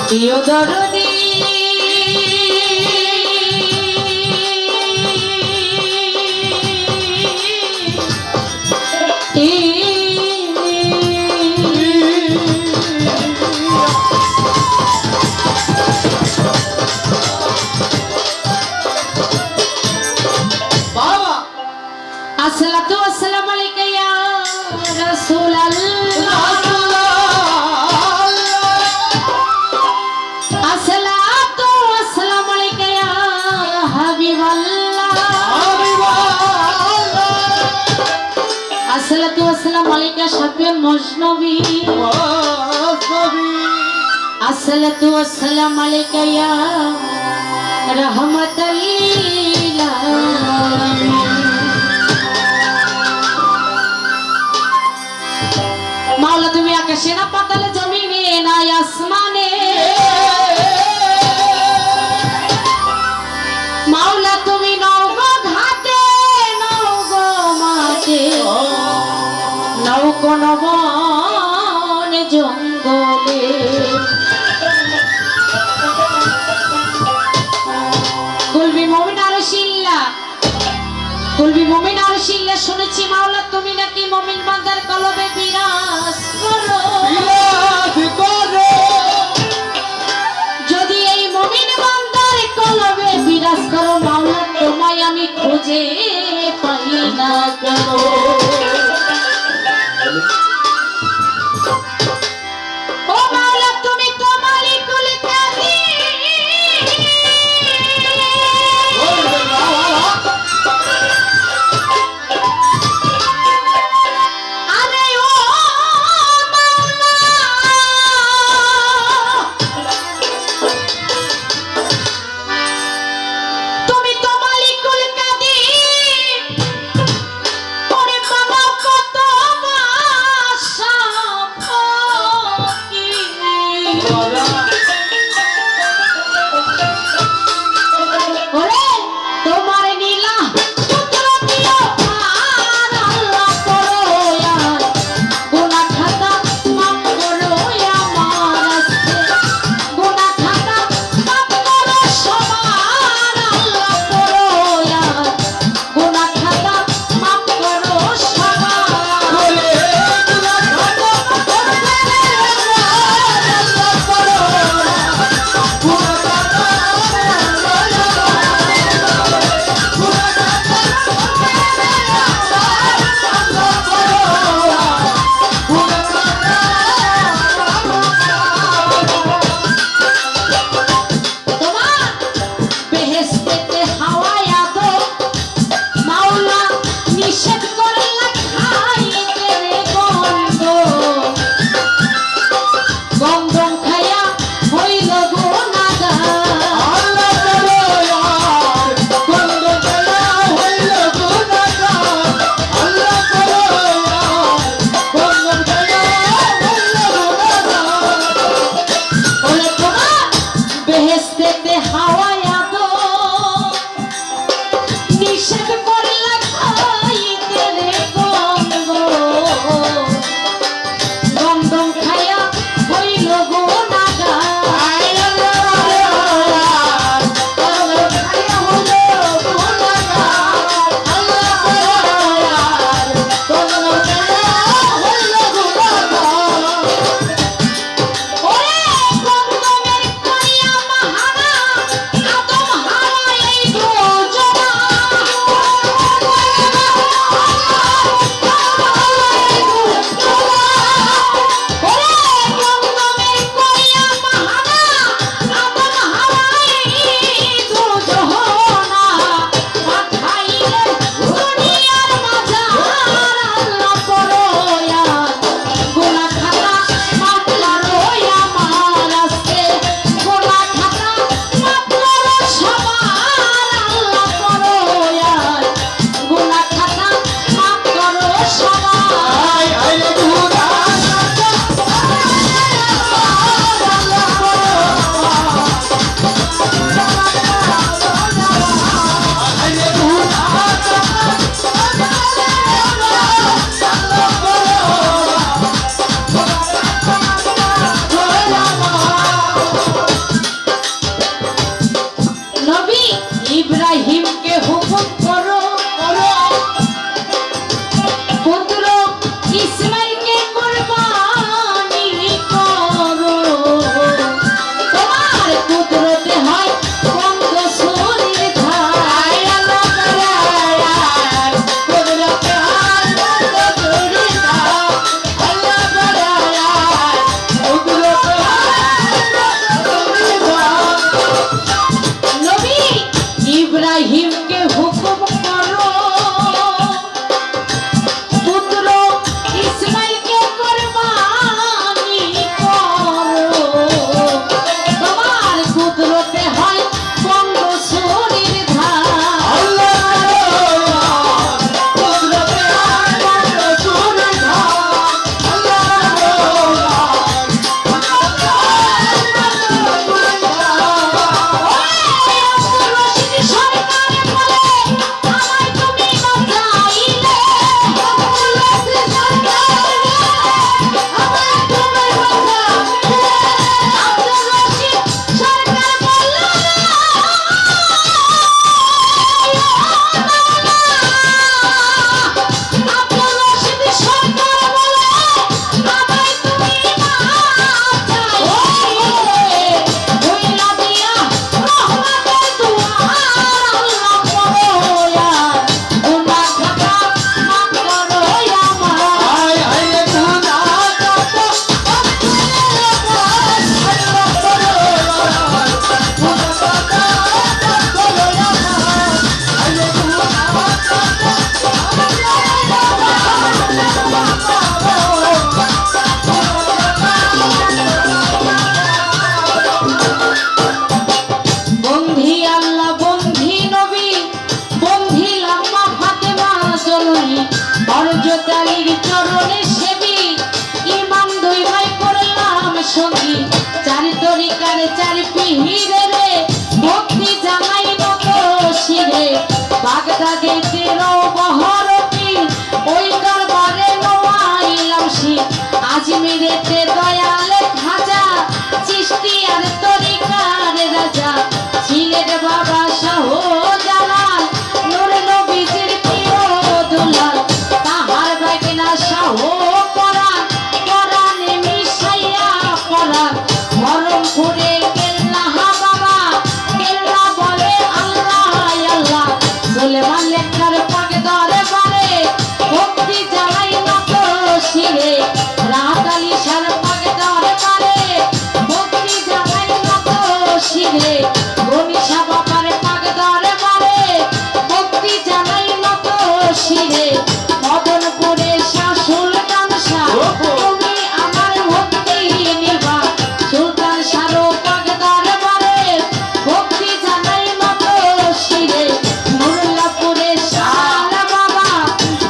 প্রিয় দরদী আসসালাতু ওয়াসসালামু আলাইকা ইয়া রাসূলুল্লাহ আসসালাতু ওয়াসসালামু আলাইকা ইয়া হাবিবাল্লাহ আসসালাতু ওয়াসসালামু আলাইকা শাফিউল মুজনবী আসসালাতু ওয়াসসালামু আলাইকা ইয়া রাহমাতাল লিল আলামিন মাওলা তুমি আকাশে না পাতালে জমিনে না আসমানে মাওলা তুমি নওগো ঘাটে নওগো মাঠে নৌকো নবন জঙ্গলে কুলবি মুমিন আরশিল্লাহ কুলবি মুমিন আরশিল্লাহ শুনেছি মাওলা তুমি নাকি মুমিন বান্দার কলবে বিরাজ করো যদি এই মুমিন বান্দার কলবে বিরাজ করো মাওলা তোমায় আমি খুঁজে পাই না কেন ও মাওলা তুমি তো মালিকুল কাদির ও ও পরাণ পরাণে মিশাইয়া পরাণ মরম করে কেল্লা বাবা কেল্লা বলে আল্লাহ আল্লাহ সুলেমান লেখার পাক দরবারে ভক্তি জ্বালাই নত শিরে রাত আলী শার পাক দরবারে ভক্তি জ্বালাই নত শিরে গনিশা বাবার পাক দরবারে ভক্তি জ্বালাই নত শিরে মদনপুরে শাহ সুলতান শাহ তুমি আমার ভক্তি নিভা সুলতান শাহ পাক দরবারে ভক্তি জ্বালাই নত শিরে নুরুল্লাহপুরে শাহ বাবা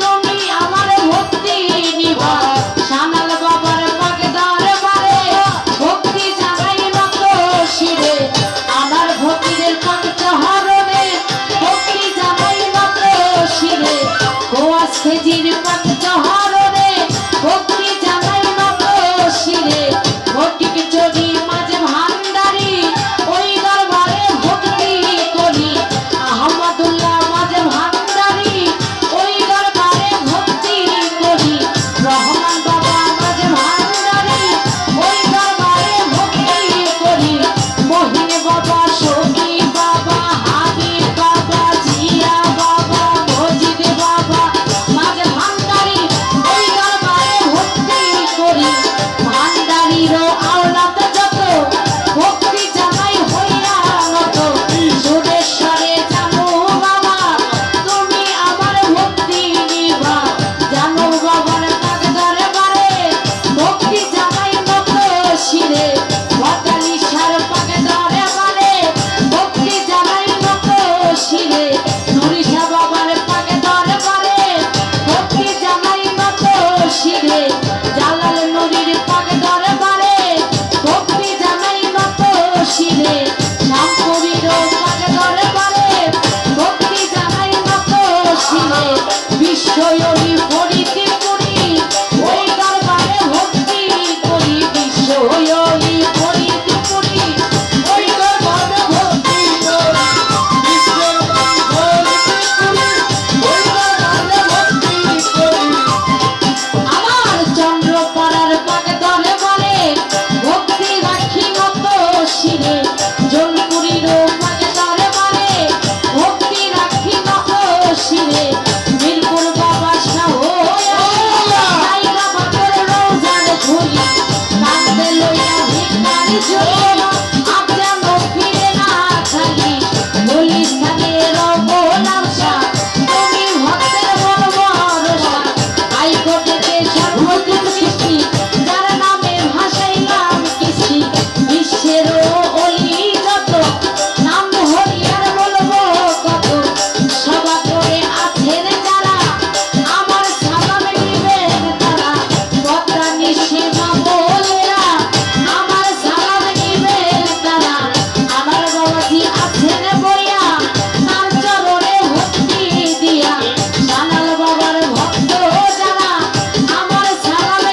তুমি আমার ভক্তি নিভা শানাল বাবার পাক দরবারে ভক্তি জ্বালাই নত শিরে আমার ভক্তির পাক চহরণে ভক্তি জ্বালাই নত শিরে কোয়াস খেজির পাক চহরণে ভক্তি জ্বালাই নত শিরে ভটিক চড়ি মাঝে ভান্ডারি ওই দরবারে ভক্তি করি আহমদুল্লাহ মাঝে ভান্ডারি ওই দরবারে ভক্তি করি রহমান বাবা মাঝে ভান্ডারি ওই দরবারে ভক্তি করি মহিন বাবা সখী বাবা হাবিব বাবা জিয়া বাবা মজিদ বাবা মাঝে ভান্ডারি ওই দরবারে ভক্তি করি ভান্ডারিরও আওলাদ যত ভক্তি জানাই হইয়া নত সুরেশ্বরে জানো বাবা তুমি আমার ভক্তি নিভা জানো বাবার পাক দরবারে ভক্তি জানাই নত শিরে বটালি সার পাক দরবারে ভক্তি জানাই নত শিরে নুরিশা বাবার পাক দরবারে ভক্তি জানাই নত শিরে জালাল নুরির পাক দরবারে ভক্তি জানাই নত শিরে শামপুরীর পাক দরবারে ভক্তি জানাই নত শিরে বিশ্বয়ী ফরিদপুরি ওই দরবারে ভক্তি করি বিশ্বয়ী ফরিদপুরি ওই দরবারে ভক্তি করি আমার চন্দ্রপাড়ার পাক দরবারে ভক্তি রাখি নত শিরে জলপুরীর পাক দরবারে ভক্তি রাখি নত শিরে মিরপুর বাবা শাহ বাবার রোজার ঝুলি কাঁদতে লইয়া ভিক্ষার ঝুলি আবজান ফিরে না খালি গুলিস্তানের গোলাম শাহ তুমি ভক্তের মন ভরসা হাইকোর্টেতে সর্বদিন সৃষ্টি যার নামে ভাসাইলাম কৃষ্টি বিশ্বের অলি যত নাম হরিয়ার বলবো কত সভা করে আছেন যারা আমার সালাম নিবেন তারা পদ্মা নিশিমা বলেরা আমার সালাম নিবেন তারা আমার বাবাজি আছেন বইয়া তার চরণে ভক্তি দিয়া জানাল বাবার ভক্ত যারা আমার সালাম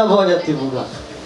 ভয় ত্রিপুরা